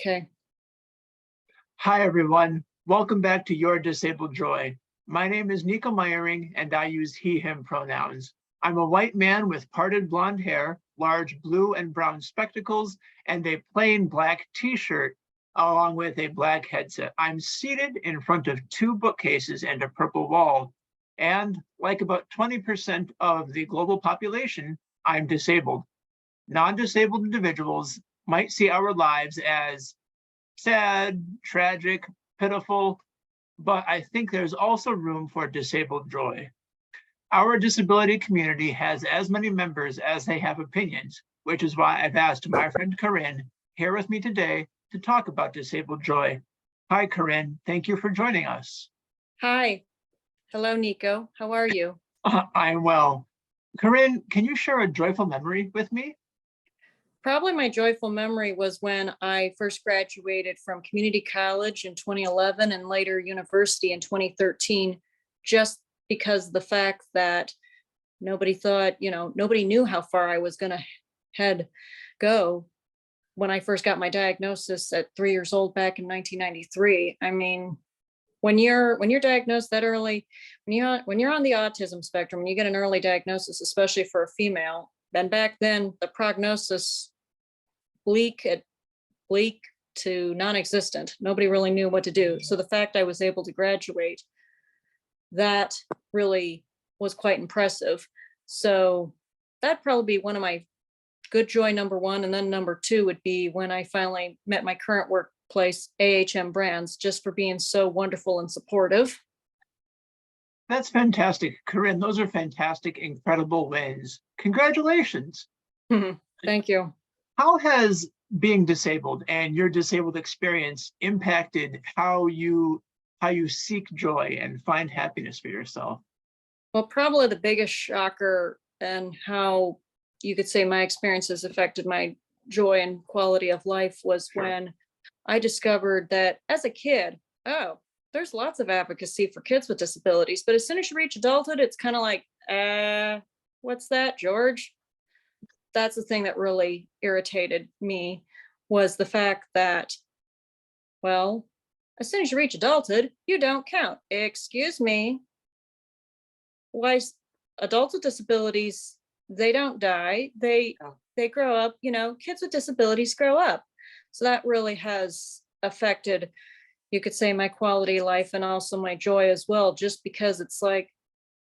Okay. Hi, everyone. Welcome back to Your Disabled Joy. My name is Nico and I use he, him pronouns. I'm a white man with parted blonde hair, large blue and brown spectacles, and a plain black t-shirt, along with a black headset. I'm seated in front of two bookcases and a purple wall. And like about 20% of the global population, I'm disabled. Non-disabled individuals might see our lives as sad, tragic, pitiful, but I think there's also room for disabled joy. Our disability community has as many members as they have opinions, which is why I've asked my friend Corinne here with me today to talk about disabled joy. Hi, Corinne. Thank you for joining us. Hi. Hello, Nico. How are you? I'm well. Corinne, can you share a joyful memory with me? Probably my joyful memory was when I first graduated from community college in 2011 and later university in 2013, just because of the fact that nobody thought, nobody knew how far I was going to go when I first got my diagnosis at 3 years old back in 1993. I mean, when you're diagnosed that early, when you're on the autism spectrum, when you get an early diagnosis, especially for a female, then back then the prognosis bleak to non-existent. Nobody really knew what to do. So the fact I was able to graduate, that really was quite impressive. So that'd probably be one of my good joy number one. And then number two would be when I finally met my current workplace, AHM Brands, just for being so wonderful and supportive. That's fantastic, Corinne. Those are fantastic, incredible wins. Congratulations. Thank you. How has being disabled and your disabled experience impacted how you seek joy and find happiness for yourself? Well, probably the biggest shocker and how you could say my experiences affected my joy and quality of life was when I discovered that as a kid, there's lots of advocacy for kids with disabilities, but as soon as you reach adulthood, it's kind of like, what's that, George? That's the thing that really irritated me, was the fact that, well, as soon as you reach adulthood, you don't count. Excuse me. Why adults with disabilities, they don't die. They grow up, kids with disabilities grow up. So that really has affected, you could say, my quality of life and also my joy as well, just because it's like,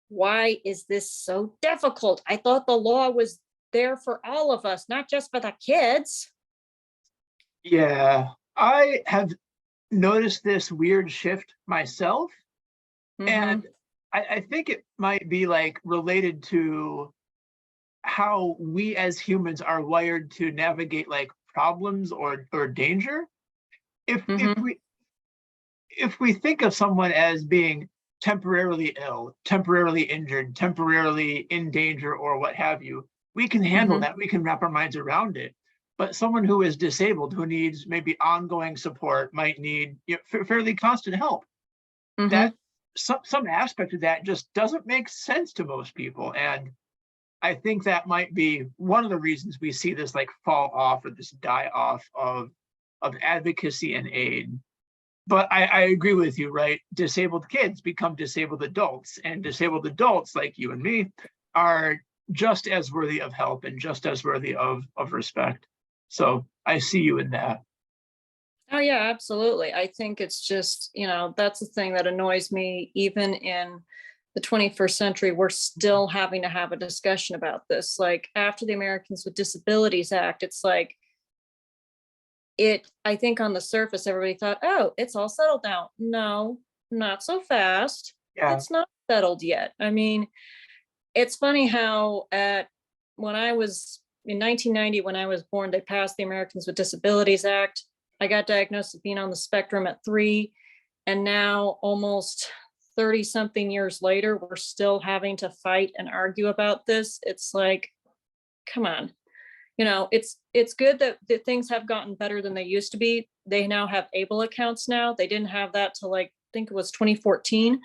why is this so difficult? I thought the law was there for all of us, not just for the kids. Yeah, I have noticed this weird shift myself. And I think it might be like related to how we as humans are wired to navigate like problems or danger. If we think of someone as being temporarily ill, temporarily injured, temporarily in danger, or what have you, we can handle that. We can wrap our minds around it. But someone who is disabled, who needs maybe ongoing support, might need fairly constant help. That some aspect of that just doesn't make sense to most people. And I think that might be one of the reasons we see this like fall off or this die off of advocacy and aid. But I agree with you, right? Disabled kids become disabled adults, and disabled adults like you and me are just as worthy of help and just as worthy of respect. So I see you in that. Oh, yeah, absolutely. I think it's just, that's the thing that annoys me. Even in the 21st century, we're still having to have a discussion about this. Like after the Americans with Disabilities Act, it's like, I think on the surface, everybody thought, oh, it's all settled now. No, not so fast. Yeah. It's not settled yet. I mean, it's funny how when I was in 1990, when I was born, they passed the Americans with Disabilities Act. I got diagnosed with being on the spectrum at 3. And now almost 30 something years later, we're still having to fight and argue about this. It's like, come on. It's good that things have gotten better than they used to be. They now have ABLE accounts now. They didn't have that till I think it was 2014.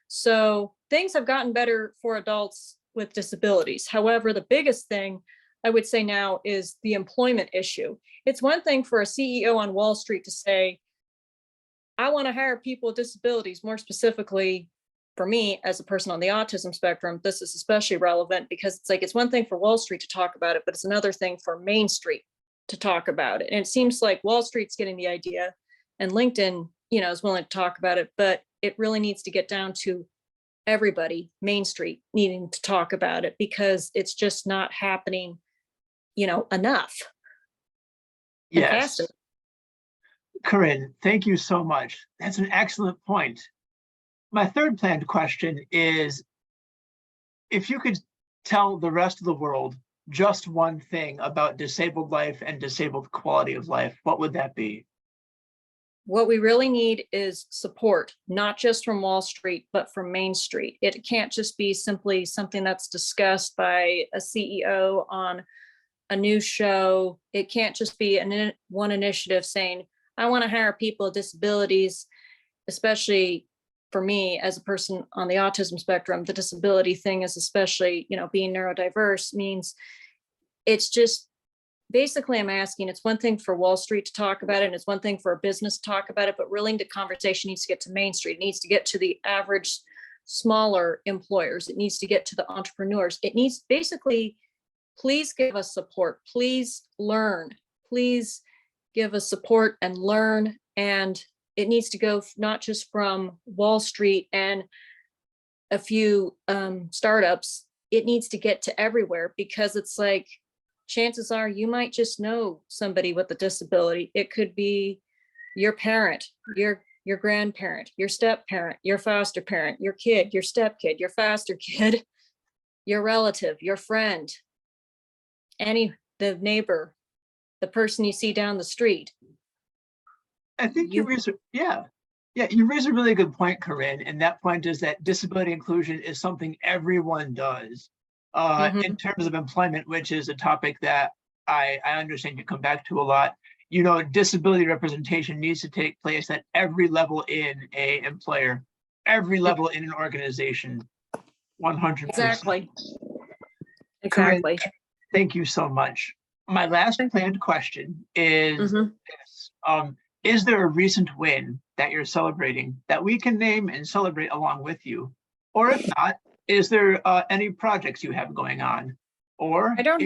So things have gotten better for adults with disabilities. However, the biggest thing I would say now is the employment issue. It's one thing for a CEO on Wall Street to say, I want to hire people with disabilities. More specifically, for me as a person on the autism spectrum, this is especially relevant because it's like, it's one thing for Wall Street to talk about it, but it's another thing for Main Street to talk about it. And it seems like Wall Street's getting the idea and LinkedIn, is willing to talk about it, but it really needs to get down to everybody, Main Street, needing to talk about it because it's just not happening, enough. And Yes. faster. Corinne, thank you so much. That's an excellent point. My third planned question is, if you could tell the rest of the world just one thing about disabled life and disabled quality of life, what would that be? What we really need is support, not just from Wall Street, but from Main Street. It can't just be simply something that's discussed by a CEO on a news show. It can't just be one initiative saying, I want to hire people with disabilities, especially for me as a person on the autism spectrum. The disability thing is especially, being neurodiverse means it's just basically I'm asking, it's one thing for Wall Street to talk about it, and it's one thing for a business to talk about it, but really the conversation needs to get to Main Street. It needs to get to the average smaller employers. It needs to get to the entrepreneurs. It needs basically, please give us support. Please learn. Please give us support and learn. And it needs to go not just from Wall Street and a few startups. It needs to get to everywhere because it's like, chances are you might just know somebody with a disability. It could be your parent, your grandparent, your step parent, your foster parent, your kid, your step kid, your foster kid, your relative, your friend, the neighbor, the person you see down the street. I think you raise a really good point, Corinne. And that point is that disability inclusion is something everyone does. In terms of employment, which is a topic that I understand you come back to a lot, disability representation needs to take place at every level in a employer, every level in an organization, 100%. Exactly. Corinne, thank you so much. My last planned question is this. Is there a recent win that you're celebrating that we can name and celebrate along with you? Or if not, is there any projects you have going on? Or I don't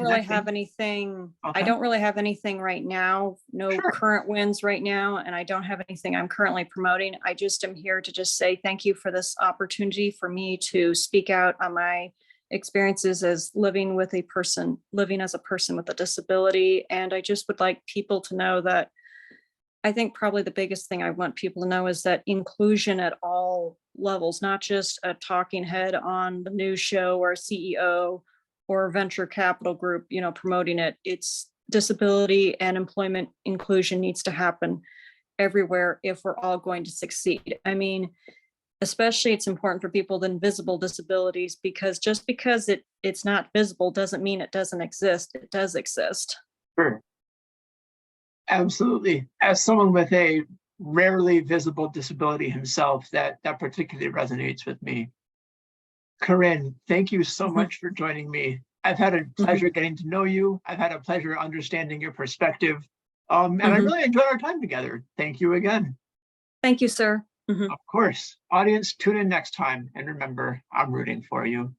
really have anything. Okay. I don't really have anything right now. No Sure. current wins right now. And I don't have anything I'm currently promoting. I just am here to just say thank you for this opportunity for me to speak out on my experiences as living as a person with a disability. And I just would like people to know that I think probably the biggest thing I want people to know is that inclusion at all levels, not just a talking head on the news show or a CEO or a venture capital group, promoting it. It's disability and employment inclusion needs to happen everywhere if we're all going to succeed. I mean, especially it's important for people with invisible disabilities because just because it's not visible doesn't mean it doesn't exist. It does exist. Sure. Absolutely. As someone with a rarely visible disability himself, that particularly resonates with me. Corinne, thank you so much for joining me. I've had a pleasure getting to know you. I've had a pleasure understanding your perspective. And I really enjoyed our time together. Thank you again. Thank you, sir. Of course. Audience, tune in next time. And remember, I'm rooting for you.